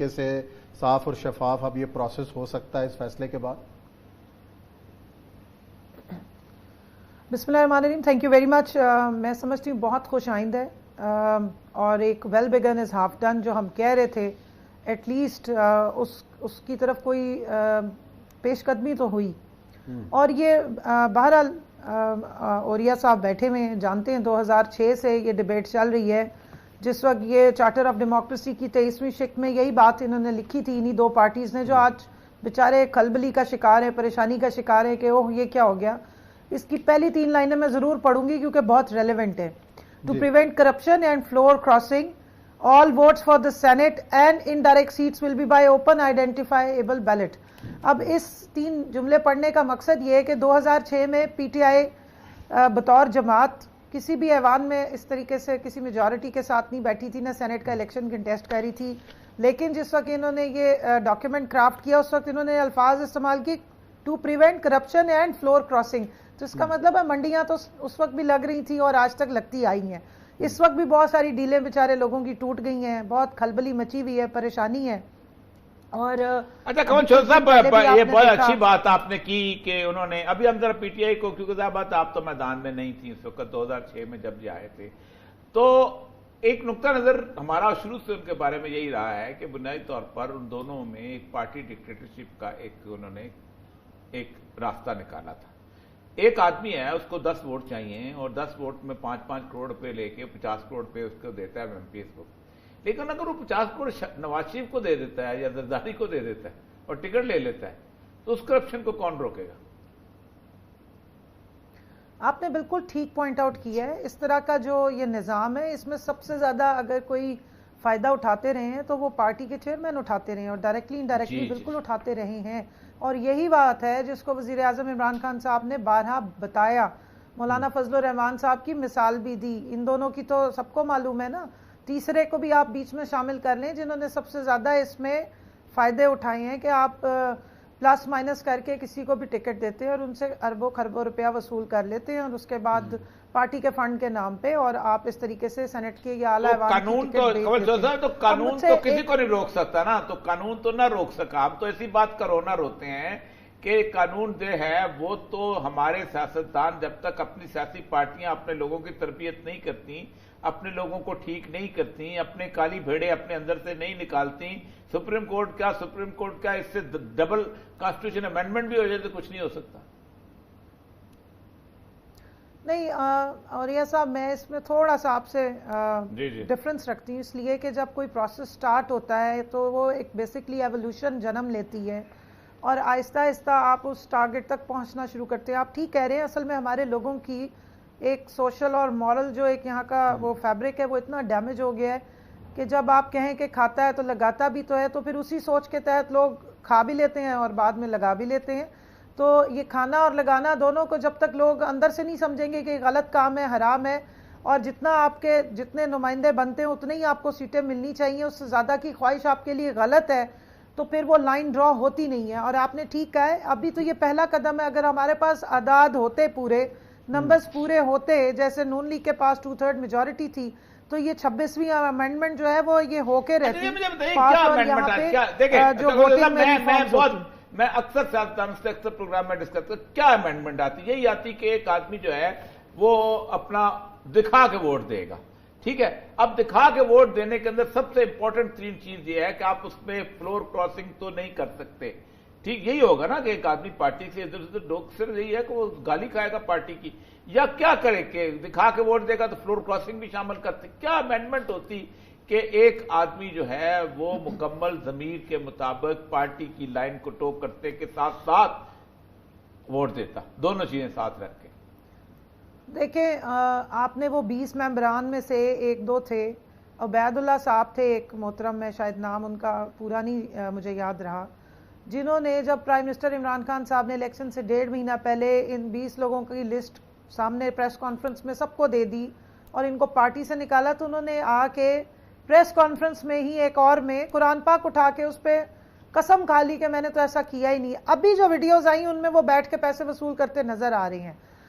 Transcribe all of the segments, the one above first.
طریقے سے صاف اور شفاف اب یہ پروسیس ہو سکتا ہے اس فیصلے کے بعد؟ بسم اللہ الرحمن الرحیم. Thank you very much. میں سمجھتی ہوں بہت خوش آئند ہے اور ایک well begun is half done جو ہم کہہ رہے تھے ایٹ لیسٹ اس کی طرف کوئی پیش قدمی تو ہوئی. اور یہ بہرحال اوریا صاحب بیٹھے ہوئے ہیں, جانتے ہیں 2006 سے یہ ڈیبیٹ چل رہی ہے. جس وقت یہ چارٹر آف ڈیموکریسی کی 23ویں شق میں یہی بات انہوں نے لکھی تھی انہی دو پارٹیز نے جو آج بیچارے کھلبلی کا شکار ہیں, پریشانی کا شکار ہیں کہ اوہ یہ کیا ہو گیا. اس کی پہلی 3 لائنیں میں ضرور پڑھوں گی کیونکہ بہت ریلیونٹ ہے. To prevent corruption and floor crossing all votes for the Senate and indirect seats will be by open identifiable ballot. اب اس 3 جملے پڑھنے کا مقصد یہ ہے کہ 2006 میں پی ٹی آئی بطور جماعت کسی بھی ایوان میں اس طریقے سے کسی میجورٹی کے ساتھ نہیں بیٹھی تھی, نہ سینٹ کا الیکشن کنٹیسٹ کر رہی تھی. لیکن جس وقت انہوں نے یہ ڈاکیومنٹ کرافٹ کیا اس وقت انہوں نے الفاظ استعمال کی to prevent corruption and floor crossing. تو اس کا مطلب ہے منڈیاں تو اس وقت بھی لگ رہی تھیں اور آج تک لگتی آئی ہیں. اس وقت بھی بہت ساری ڈیلیں بیچارے لوگوں کی ٹوٹ گئی ہیں, بہت کھلبلی مچی ہوئی ہے, پریشانی ہے. اور اچھا کمل چودھری صاحب یہ بہت اچھی بات آپ نے کی کہ انہوں نے ابھی ہم ذرا پی ٹی آئی کو, کیونکہ ظاہر بات آپ تو میدان میں نہیں تھی اس وقت 2006 میں جب یہ آئے تھے, تو ایک نقطہ نظر ہمارا شروع سے ان کے بارے میں یہی رہا ہے کہ بنیادی طور پر ان دونوں میں ایک پارٹی ڈکٹیٹرشپ کا انہوں نے ایک راستہ نکالا تھا. ایک آدمی ہے اس کو 10 ووٹ چاہیے اور 10 ووٹ میں 5-5 کروڑ روپے لے کے 50 کروڑ روپے اس کو دیتا ہے ایم پی ایس کو. لیکن اگر وہ 50 کروڑ نواز شریف کو دے دیتا ہے یا زرداری کو دے دیتا ہے اور ٹکٹ لے لیتا ہے تو اس کرپشن کو کون روکے گا؟ آپ نے بالکل ٹھیک پوائنٹ آؤٹ کیا ہے. اس طرح کا جو یہ نظام ہے اس میں سب سے زیادہ اگر کوئی فائدہ اٹھاتے رہے ہیں تو وہ پارٹی کے چیئرمین اٹھاتے رہے ہیں اور ڈائریکٹلی انڈائریکٹلی بالکل اٹھاتے رہے ہیں. اور یہی بات ہے جس کو وزیر اعظم عمران خان صاحب نے بارہا بتایا. مولانا فضل الرحمان صاحب کی مثال بھی دی. ان دونوں کی تو سب کو معلوم ہے نا. تیسرے کو بھی آپ بیچ میں شامل کر لیں جنہوں نے سب سے زیادہ اس میں فائدے اٹھائے ہیں کہ آپ پلس مائنس کر کے کسی کو بھی ٹکٹ دیتے ہیں اور ان سے اربوں خربوں روپیہ وصول کر لیتے ہیں اور اس کے بعد پارٹی کے فنڈ کے نام پہ اور آپ اس طریقے سے سینٹ کے یا اعلیٰ ایوان کی ٹکٹ تو قانون تو کسی کو نہیں روک سکتا نا. تو قانون تو نہ روک سکا. ہم تو ایسی بات کرونا روتے ہیں کہ قانون جو ہے وہ تو ہمارے سیاستدان جب تک اپنی سیاسی پارٹیاں اپنے لوگوں کی تربیت نہیں کرتی, اپنے لوگوں کو ٹھیک نہیں کرتی, اپنے کالی بھیڑے اپنے اندر سے نہیں نکالتی, سپریم کورٹ کا اس سے ڈبل کانسٹیٹیوشن امینڈمنٹ بھی ہو جائے تو کچھ نہیں ہو سکتا. نہیں اوریا صاحب میں اس میں تھوڑا سا آپ سے ڈفرنس رکھتی ہوں, اس لیے کہ جب کوئی پروسیس سٹارٹ ہوتا ہے تو وہ ایک بیسکلی ایولیوشن جنم لیتی ہے اور آہستہ آہستہ آپ اس ٹارگٹ تک پہنچنا شروع کرتے ہیں. آپ ٹھیک کہہ رہے ہیں. اصل میں ہمارے لوگوں کی ایک سوشل اور مورل جو ایک یہاں کا وہ فیبرک ہے وہ اتنا ڈیمیج ہو گیا ہے کہ جب آپ کہیں کہ کھاتا ہے تو لگاتا بھی تو ہے, تو پھر اسی سوچ کے تحت لوگ کھا بھی لیتے ہیں اور بعد میں لگا بھی لیتے ہیں. تو یہ کھانا اور لگانا دونوں کو جب تک لوگ اندر سے نہیں سمجھیں گے کہ غلط کام ہے, حرام ہے, اور جتنا آپ کے جتنے نمائندے بنتے ہیں اتنے ہی آپ کو سیٹیں ملنی چاہیے, اس سے زیادہ کی خواہش آپ کے لیے غلط ہے, تو پھر وہ لائن ڈرا ہوتی نہیں ہے. اور آپ نے ٹھیک کہا ہے ابھی تو یہ پہلا قدم ہے. اگر ہمارے پاس اعداد ہوتے پورے نمبرز پورے ہوتے جیسے نون لیگ کے پاس 2/3 میجورٹی تھی تو یہ 26ویں امینڈمنٹ جو ہے وہ یہ ہو کے رہتی. میں اکثر پروگرام میں ڈسکس کرتا ہوں کیا امینڈمنٹ آتی, یہی آتی کہ ایک آدمی جو ہے وہ اپنا دکھا کے ووٹ دے گا. ٹھیک ہے, اب دکھا کے ووٹ دینے کے اندر سب سے امپورٹنٹ 3 چیز یہ ہے کہ آپ اس میں فلور کراسنگ تو نہیں کر سکتے. ٹھیک یہی ہوگا نا کہ ایک آدمی پارٹی سے ادھر ادھر ڈوک سے یہی ہے کہ وہ گالی کھائے گا پارٹی کی, یا کیا کرے کہ دکھا کے ووٹ دے گا تو فلور کراسنگ بھی شامل کرتے. کیا امینڈمنٹ ہوتی کہ ایک آدمی جو ہے وہ مکمل ضمیر کے مطابق پارٹی کی لائن کو ٹوک کرتے کے ساتھ ساتھ ووٹ دیتا, دونوں چیزیں ساتھ رکھ کے. دیکھیں آپ نے وہ 20 ممبران میں سے 1-2 تھے, عبید اللہ صاحب تھے ایک محترم, میں شاید نام ان کا پورا نہیں مجھے یاد رہا, جنہوں نے جب پرائم منسٹر عمران خان صاحب نے الیکشن سے 1.5 مہینہ پہلے ان 20 لوگوں کی لسٹ سامنے پریس کانفرنس میں سب کو دے دی اور ان کو پارٹی سے نکالا, تو انہوں نے آ کے پریس کانفرنس میں ہی ایک اور میں قرآن پاک اٹھا کے اس پہ قسم کھا لی کہ میں نے تو ایسا کیا ہی نہیں. ابھی جو ویڈیوز آئیں ان میں وہ بیٹھ کے پیسے وصول کرتے نظر آ رہے ہیں.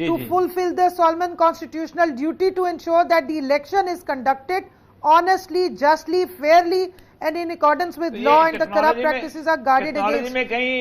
to fulfill the solemn constitutional duty to ensure that the election is conducted honestly, justly, fairly and in accordance with law and the corrupt practices are guarded against।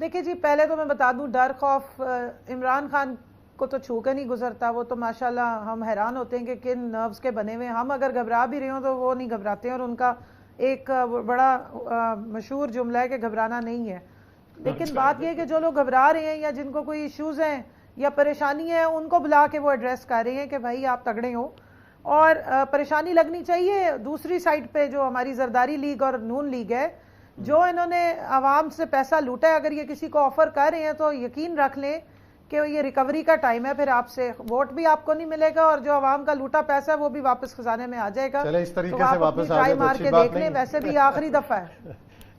دیکھیں جی پہلے تو میں بتا دوں ڈر خوف عمران خان کو تو چھو کے نہیں گزرتا. وہ تو ماشاءاللہ ہم حیران ہوتے ہیں کہ کن نروز کے بنے ہوئے. ہم اگر گھبرا بھی رہے ہوں تو وہ نہیں گھبراتے ہیں, اور ان کا ایک بڑا مشہور جملہ ہے کہ گھبرانا نہیں ہے. لیکن بات یہ ہے کہ جو لوگ گھبرا رہے ہیں یا جن کو کوئی ایشوز ہیں یا پریشانی ہے, ان کو بلا کے وہ ایڈریس کر رہے ہیں کہ بھائی آپ تگڑے ہو. اور پریشانی لگنی چاہیے دوسری سائڈ پہ جو ہماری زرداری لیگ اور نون لیگ ہے, جو انہوں نے عوام سے پیسہ لوٹا ہے. اگر یہ کسی کو آفر کر رہے ہیں تو یقین رکھ لیں کہ یہ ریکوری کا ٹائم ہے. پھر آپ سے ووٹ بھی آپ کو نہیں ملے گا, اور جو عوام کا لوٹا پیسہ ہے وہ بھی واپس خزانے میں آ جائے گا. چلے اس طریقے تو سے آپ واپس اپنی آ ٹرائی جائے مار تو کے اچھی دیکھ لیں, بات ویسے بھی آخری دفعہ ہے.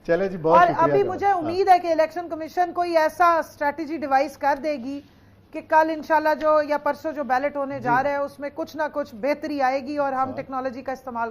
چلے جی بہت اور شکریہ. ابھی مجھے امید ہے کہ الیکشن کمیشن کوئی ایسا اسٹریٹجی ڈیوائس کر دے گی کہ کل انشاءاللہ جو یا پرسوں جو بیلٹ ہونے جا رہا ہے اس میں کچھ نہ کچھ بہتری آئے گی, اور ہم ٹیکنالوجی کا استعمال